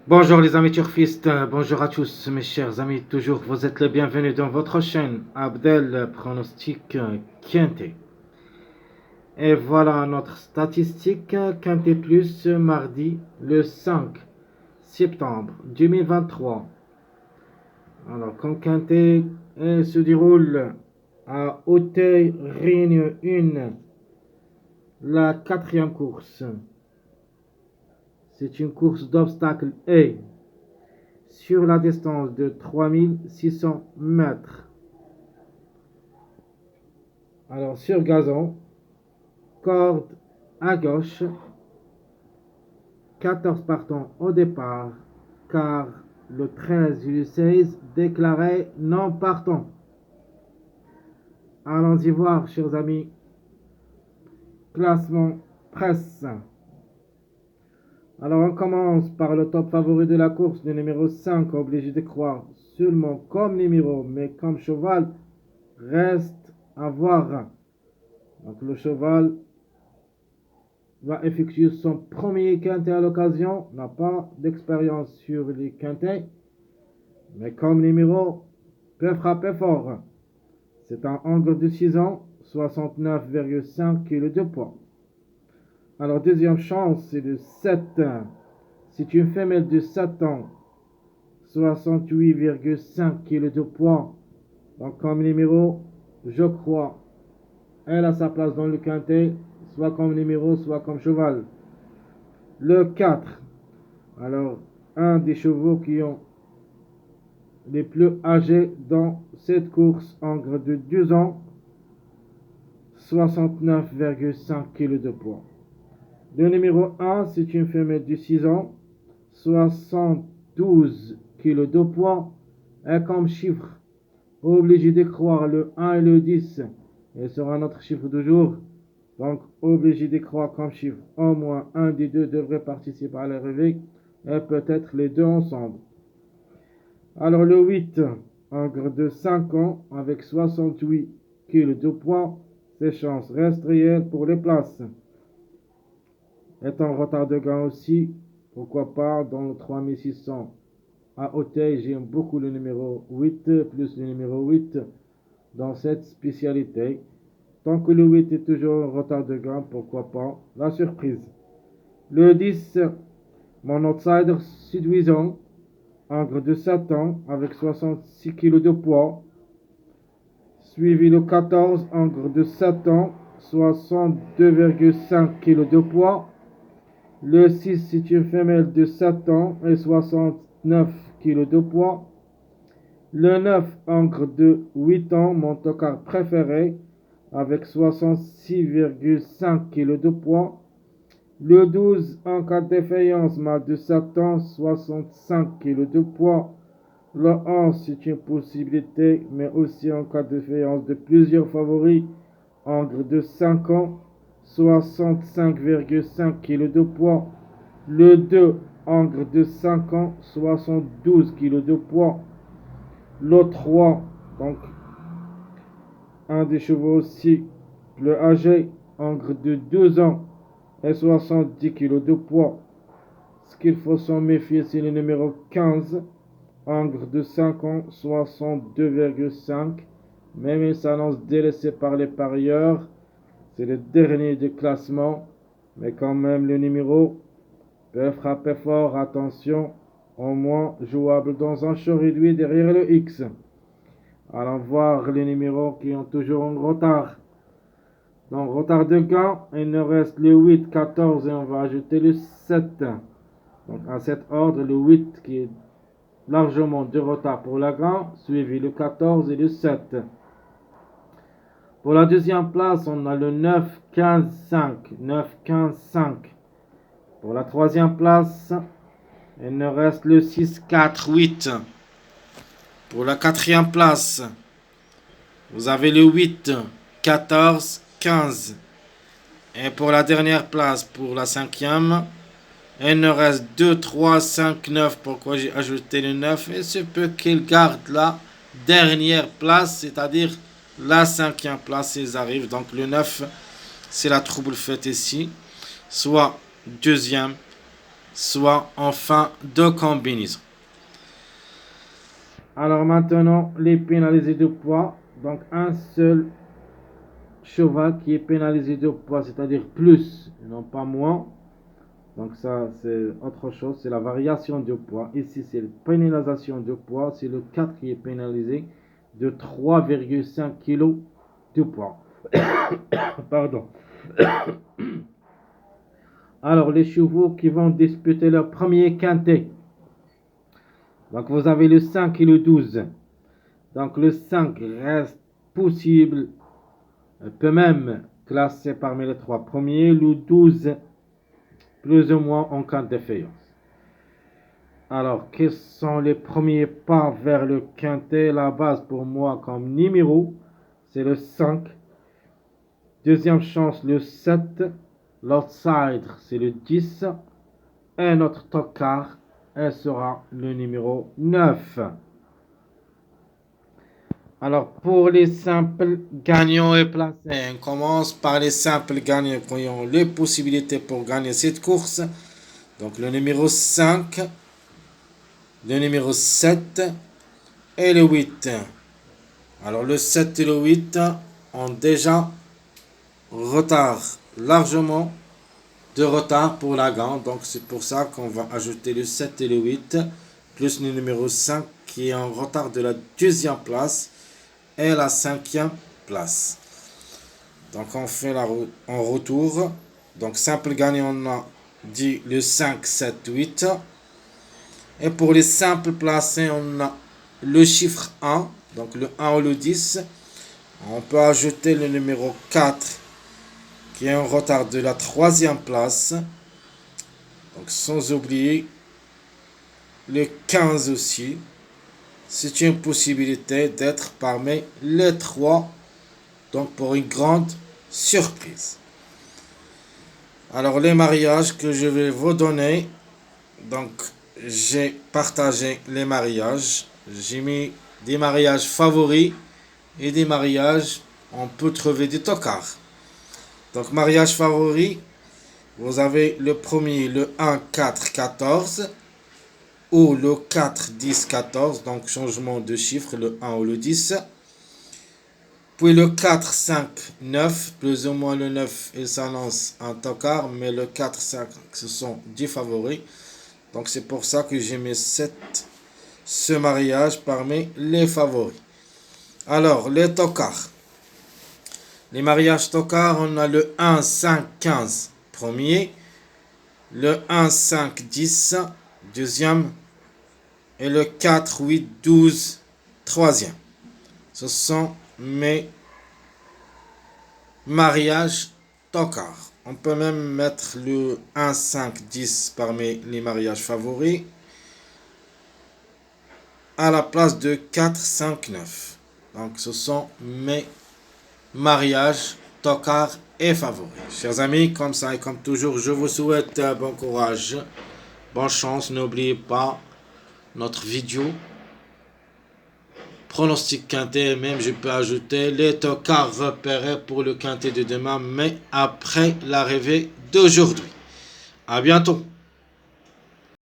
Bonjour les amis turfistes, bonjour à tous mes chers amis, toujours vous êtes les bienvenus dans votre chaîne Abdel Pronostic Quintet. Et voilà notre statistique Quintet Plus mardi le 5 septembre 2023. Alors comme Quintet se déroule à Auteuil Réunion 1, la quatrième course. C'est une course d'obstacles et sur la distance de 3600 mètres. Alors sur gazon, corde à gauche, 14 partants au départ, car le 13 et le 16 déclarés non partants. Allons-y voir, chers amis. Classement presse. Alors on commence par le top favori de la course, le numéro 5, obligé de croire seulement comme numéro, mais comme cheval, reste à voir. Donc le cheval va effectuer son premier quintet à l'occasion, n'a pas d'expérience sur les quintets, mais comme numéro peut frapper fort. C'est un angle de 6 ans, 69,5 kg de poids. Alors deuxième chance, c'est le 7. C'est une femelle de 7 ans, 68,5 kg de poids. Donc comme numéro, je crois, elle a sa place dans le quintet, soit comme numéro, soit comme cheval. Le 4. Alors, un des chevaux qui ont les plus âgés dans cette course, en grade de 2 ans, 69,5 kg de poids. Le numéro 1, c'est une femelle de 6 ans, 72 kg de poids. Et comme chiffre, obligé de croire le 1 et le 10, et sera notre chiffre du jour. Donc, obligé de croire comme chiffre, au moins un des deux devrait participer à l'arrivée, et peut-être les deux ensemble. Alors, le 8, en grade de 5 ans, avec 68 kg de poids, ses chances restent réelles pour les places. Est en retard de gain aussi, pourquoi pas dans le 3600 à Auteuil. J'aime beaucoup le numéro 8, plus le numéro 8 dans cette spécialité. Tant que le 8 est toujours en retard de gain, pourquoi pas la surprise. Le 10, mon outsider séduisant, en de 7 ans, avec 66 kg de poids. Suivi le 14, en de 7 ans, 62,5 kg de poids. Le 6, c'est une femelle de 7 ans et 69 kg de poids. Le 9, encre de 8 ans, mon tocard préféré, avec 66,5 kg de poids. Le 12, en cas de défaillance, mâle de 7 ans, 65 kg de poids. Le 11, c'est une possibilité, mais aussi en cas de défaillance de plusieurs favoris, encre de 5 ans, 65,5 kg de poids. Le 2, encre de 5 ans, 72 kg de poids. Le 3, donc un des chevaux aussi plus âgé, encre de 2 ans et 70 kg de poids. Ce qu'il faut s'en méfier, c'est le numéro 15, encre de 5 ans, 62,5. Même il s'annonce délaissé par les parieurs. C'est le dernier du classement, mais quand même le numéro peut frapper fort. Attention, au moins jouable dans un champ réduit derrière le X. Allons voir les numéros qui ont toujours en retard. Donc retard de gain, il nous reste le 8, 14 et on va ajouter le 7. Donc à cet ordre, le 8 qui est largement de retard pour la gain, suivi le 14 et le 7. Pour la deuxième place, on a le 9, 15, 5. 9, 15, 5. Pour la troisième place, il nous reste le 6, 4, 8. Pour la quatrième place, vous avez le 8, 14, 15. Et pour la dernière place, pour la cinquième, il nous reste 2, 3, 5, 9. Pourquoi j'ai ajouté le 9? Il se peut qu'il garde la dernière place, c'est-à-dire la cinquième place, ils arrivent. Donc le 9, c'est la trouble faite ici. Soit deuxième, soit en fin de combinaison. Alors maintenant, les pénalisés de poids. Donc un seul cheval qui est pénalisé de poids, c'est-à-dire plus, et non pas moins. Donc ça, c'est autre chose, c'est la variation de poids. Ici, c'est la pénalisation de poids, c'est le 4 qui est pénalisé de 3,5 kg de poids. Pardon. Alors, les chevaux qui vont disputer leur premier quintet. Donc, vous avez le 5 et le 12. Donc, le 5 reste possible, peut même classer parmi les trois premiers. Le 12, plus ou moins en cas de défaillance. Alors, quels sont les premiers pas vers le quintet? La base pour moi comme numéro, c'est le 5. Deuxième chance, le 7. L'outsider, c'est le 10. Et notre tocard, elle sera le numéro 9. Alors, pour les simples gagnants et placés, On commence par les simples gagnants qui ont les possibilités pour gagner cette course. Donc le numéro 5, le numéro 7 et le 8. Alors le 7 et le 8 ont déjà largement de retard pour la gagne. Donc c'est pour ça qu'on va ajouter le 7 et le 8, plus le numéro 5 qui est en retard de la deuxième place et la cinquième place. Donc on fait en retour. Donc simple gagnant, on a dit le 5, 7, 8. Et pour les simples placés, on a le chiffre 1, donc le 1 ou le 10. On peut ajouter le numéro 4 qui est en retard de la troisième place. Donc sans oublier le 15 aussi. C'est une possibilité d'être parmi les 3. Donc pour une grande surprise. Alors les mariages que je vais vous donner. Donc j'ai partagé les mariages. J'ai mis des mariages favoris et des mariages on peut trouver des tocards. Donc mariage favori, vous avez le premier, le 1, 4, 14 ou le 4, 10, 14, donc changement de chiffre, le 1 ou le 10. Puis le 4, 5, 9, plus ou moins le 9, il s'annonce un tocard, mais le 4, 5, ce sont 10 favoris. Donc c'est pour ça que j'ai mis ce mariage parmi les favoris. Alors, les tocards. Les mariages tocards, on a le 1, 5, 15, premier. Le 1, 5, 10, deuxième. Et le 4, 8, 12, troisième. Ce sont mes mariages tocards. On peut même mettre le 1, 5, 10 parmi les mariages favoris à la place de 4, 5, 9. Donc ce sont mes mariages tocards et favoris. Chers amis, comme ça et comme toujours, je vous souhaite bon courage, bonne chance. N'oubliez pas notre vidéo pronostic quintet, même je peux ajouter les tocards repérés pour le quintet de demain, mais après l'arrivée d'aujourd'hui. À bientôt.